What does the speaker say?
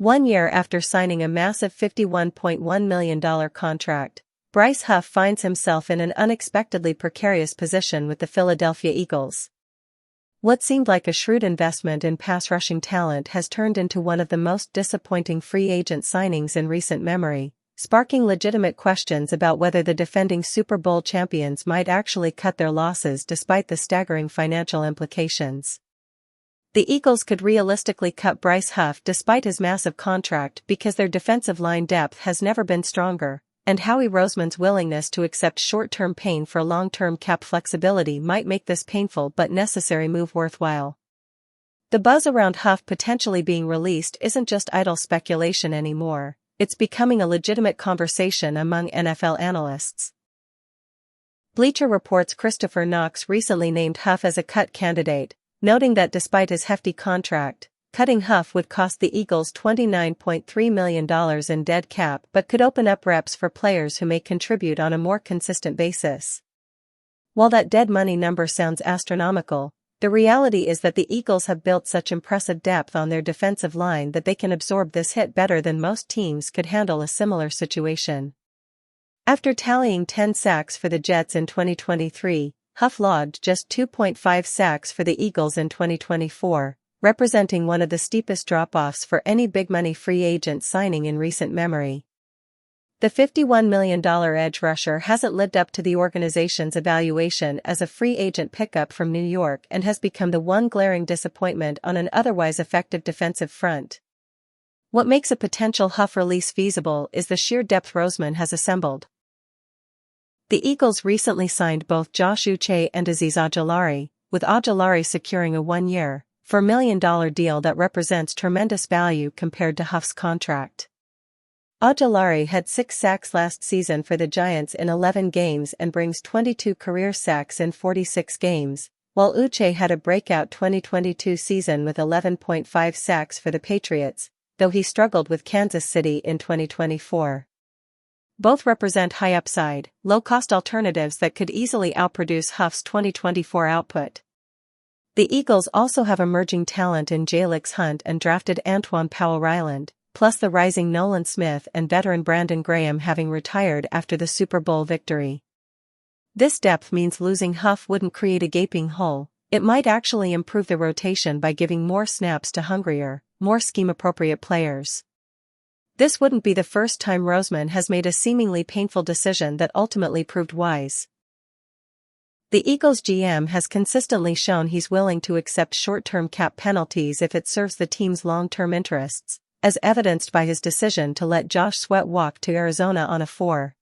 1 year after signing a massive $51.1 million contract, Bryce Huff finds himself in an unexpectedly precarious position with the Philadelphia Eagles. What seemed like a shrewd investment in pass-rushing talent has turned into one of the most disappointing free agent signings in recent memory, sparking legitimate questions about whether the defending Super Bowl champions might actually cut their losses despite the staggering financial implications. The Eagles could realistically cut Bryce Huff despite his massive contract because their defensive line depth has never been stronger, and Howie Roseman's willingness to accept short-term pain for long-term cap flexibility might make this painful but necessary move worthwhile. The buzz around Huff potentially being released isn't just idle speculation anymore, it's becoming a legitimate conversation among NFL analysts. Bleacher Report's Christopher Knox recently named Huff as a cut candidate, noting that despite his hefty contract, cutting Huff would cost the Eagles $29.3 million in dead cap but could open up reps for players who may contribute on a more consistent basis. While that dead money number sounds astronomical, the reality is that the Eagles have built such impressive depth on their defensive line that they can absorb this hit better than most teams could handle a similar situation. After tallying 10 sacks for the Jets in 2023, Huff logged just 2.5 sacks for the Eagles in 2024, representing one of the steepest drop-offs for any big-money free agent signing in recent memory. The $51 million edge rusher hasn't lived up to the organization's evaluation as a free agent pickup from New York and has become the one glaring disappointment on an otherwise effective defensive front. What makes a potential Huff release feasible is the sheer depth Roseman has assembled. The Eagles recently signed both Josh Uche and Azeez Ojulari, with Ojulari securing a 1-year, $4 million deal that represents tremendous value compared to Huff's contract. Ojulari had 6 sacks last season for the Giants in 11 games and brings 22 career sacks in 46 games, while Uche had a breakout 2022 season with 11.5 sacks for the Patriots, though he struggled with Kansas City in 2024. Both represent high upside, low-cost alternatives that could easily outproduce Huff's 2024 output. The Eagles also have emerging talent in Jalix Hunt and drafted Antoine Powell-Ryland, plus the rising Nolan Smith and veteran Brandon Graham having retired after the Super Bowl victory. This depth means losing Huff wouldn't create a gaping hole, it might actually improve the rotation by giving more snaps to hungrier, more scheme-appropriate players. This wouldn't be the first time Roseman has made a seemingly painful decision that ultimately proved wise. The Eagles GM has consistently shown he's willing to accept short-term cap penalties if it serves the team's long-term interests, as evidenced by his decision to let Josh Sweat walk to Arizona on a $4